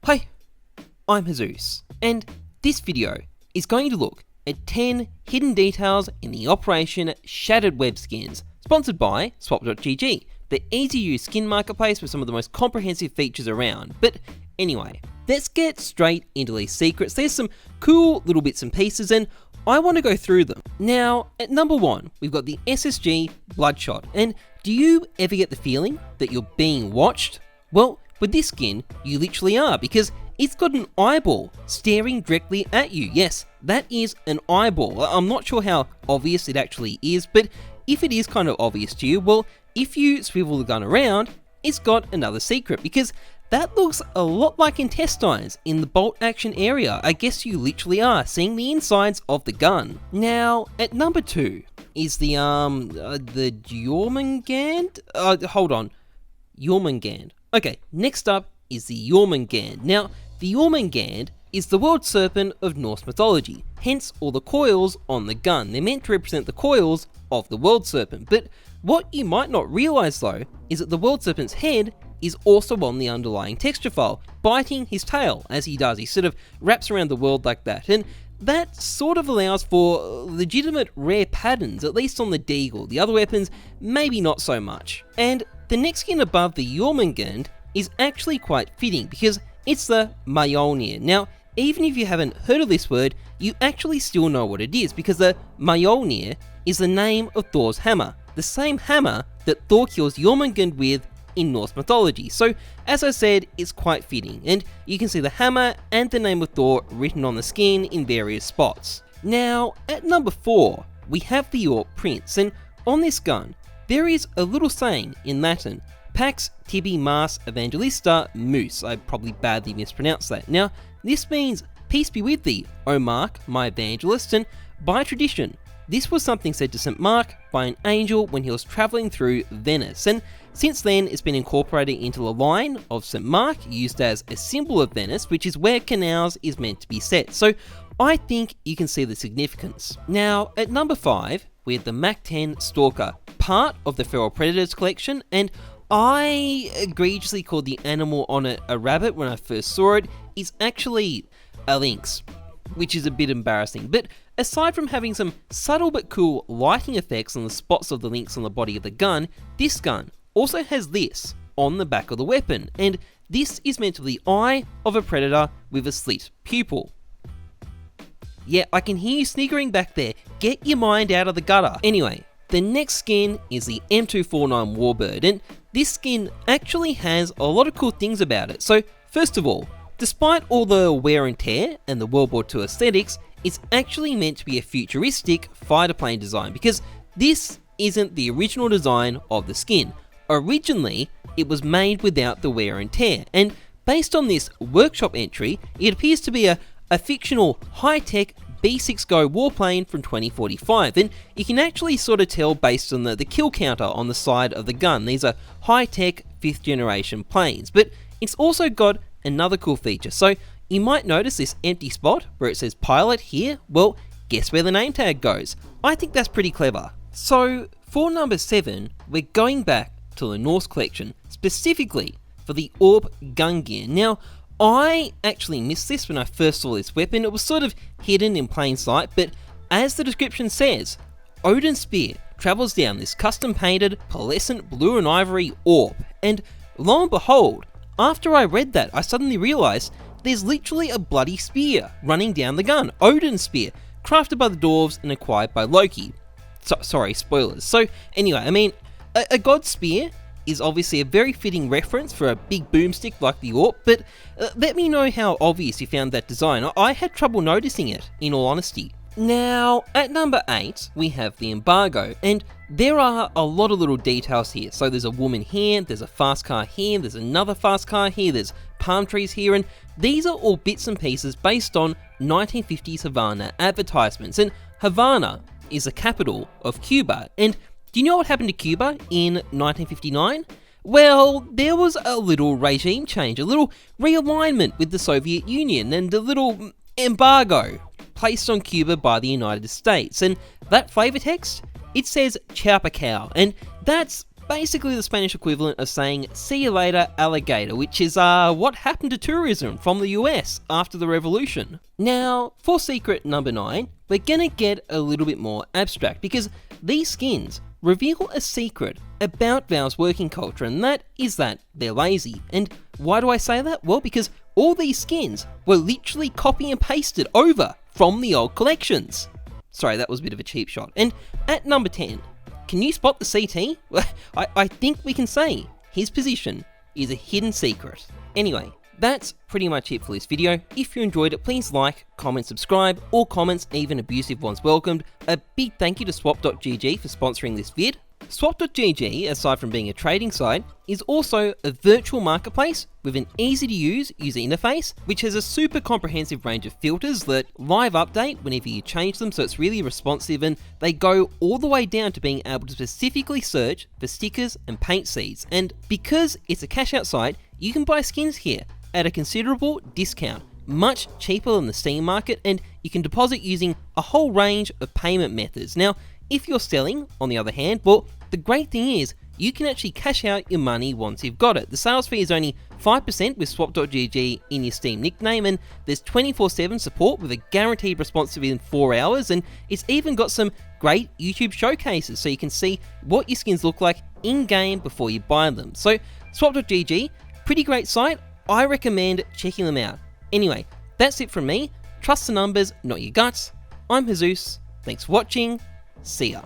Hi, I'm Heyzeus, and this video is going to look at 10 hidden details in the Operation Shattered Web skins, sponsored by Swap.gg, the easy-to-use skin marketplace with some of the most comprehensive features around. But anyway, let's get straight into these secrets. There's some cool little bits and pieces, and I want to go through them. Now, at number 1, we've got the SSG Bloodshot, and do you ever get the feeling that you're being watched? Well, with this skin, you literally are, because it's got an eyeball staring directly at you. Yes, that is an eyeball. I'm not sure how obvious it actually is, but if it is kind of obvious to you, well, if you swivel the gun around, it's got another secret, because that looks a lot like intestines in the bolt action area. I guess you literally are seeing the insides of the gun. Now, at number 2 is the Yeomen Guard? Hold on. Yeomen Guard. Okay, next up is the Yeomen Guard. Now, the Yeomen Guard is the world serpent of Norse mythology, hence all the coils on the gun. They're meant to represent the coils of the world serpent, but what you might not realise though, is that the world serpent's head is also on the underlying texture file, biting his tail as he does. He sort of wraps around the world like that, and that sort of allows for legitimate rare patterns, at least on the Deagle. The other weapons, maybe not so much. And the next skin above the Yeomen Guard is actually quite fitting, because it's the Mjolnir. Now, even if you haven't heard of this word, you actually still know what it is, because the Mjolnir is the name of Thor's hammer, the same hammer that Thor kills Jormungand with in Norse mythology. So, as I said, it's quite fitting, and you can see the hammer and the name of Thor written on the skin in various spots. Now, at number 4, we have the Orc Prince, and on this gun, there is a little saying in Latin, Pax tibi Mars Evangelista Mus. I probably badly mispronounced that. Now, this means, peace be with thee, O Mark, my evangelist, and by tradition, this was something said to St. Mark by an angel when he was travelling through Venice, and since then it's been incorporated into the line of St. Mark, used as a symbol of Venice, which is where canals is meant to be set. So I think you can see the significance. Now, at number 5, we have the Mac10 Stalker, part of the Feral Predators collection, and I egregiously called the animal on it a rabbit when I first saw it. It's actually a lynx, which is a bit embarrassing. But aside from having some subtle but cool lighting effects on the spots of the lynx on the body of the gun, this gun also has this on the back of the weapon, and this is meant to be the eye of a predator with a slit pupil. Yeah, I can hear you sniggering back there. Get your mind out of the gutter. Anyway, the next skin is the M249 Bird, and this skin actually has a lot of cool things about it. So, first of all, despite all the wear and tear and the World War II aesthetics, it's actually meant to be a futuristic fighter plane design, because this isn't the original design of the skin. Originally, it was made without the wear and tear, and based on this workshop entry, it appears to be a fictional high-tech B6 Go warplane from 2045, and you can actually sort of tell based on the kill counter on the side of the gun. These are high-tech 5th generation planes, but it's also got another cool feature. So you might notice this empty spot where it says pilot here. Well, guess where the name tag goes? I think that's pretty clever. So for number 7, we're going back to the Norse collection, specifically for the Orb gun gear. Now, I actually missed this when I first saw this weapon. It was sort of hidden in plain sight, but as the description says, Odins Spear travels down this custom painted pearlescent blue and ivory orb, and lo and behold, after I read that, I suddenly realised there's literally a bloody spear running down the gun. Odin's Spear, crafted by the dwarves and acquired by Loki. Sorry, spoilers. So anyway, I mean, a god spear is obviously a very fitting reference for a big boomstick like the Orb, but let me know how obvious you found that design. I had trouble noticing it, in all honesty. Now, at number 8, we have the embargo, and there are a lot of little details here. So there's a woman here, there's a fast car here, there's another fast car here, there's palm trees here, and these are all bits and pieces based on 1950s Havana advertisements, and Havana is the capital of Cuba, and do you know what happened to Cuba in 1959? Well, there was a little regime change, a little realignment with the Soviet Union, and a little embargo placed on Cuba by the United States. And that flavor text, it says Chowpa Cow, and that's basically the Spanish equivalent of saying "see you later, alligator," which is what happened to tourism from the US after the revolution. Now, for secret number 9, we're gonna get a little bit more abstract because these skins reveal a secret about Valve's working culture, and that is that they're lazy. And why do I say that? Well, because all these skins were literally copy and pasted over from the old collections. Sorry, that was a bit of a cheap shot. And at number 10, can you spot the CT? Well, I think we can say his position is a hidden secret. Anyway, that's pretty much it for this video. If you enjoyed it, please like, comment, subscribe. All comments, even abusive ones, welcomed. A big thank you to swap.gg for sponsoring this vid. Swap.gg, aside from being a trading site, is also a virtual marketplace with an easy to use user interface, which has a super comprehensive range of filters that live update whenever you change them, so it's really responsive, and they go all the way down to being able to specifically search for stickers and paint seeds. And because it's a cash out site, you can buy skins here at a considerable discount, much cheaper than the Steam market, and you can deposit using a whole range of payment methods. Now, if you're selling, on the other hand, well, the great thing is you can actually cash out your money once you've got it. The sales fee is only 5% with swap.gg in your Steam nickname, and there's 24/7 support with a guaranteed response within 4 hours, and it's even got some great YouTube showcases so you can see what your skins look like in-game before you buy them. So swap.gg, pretty great site. I recommend checking them out. Anyway, that's it from me. Trust the numbers, not your guts. I'm Heyzeus. Thanks for watching. See ya.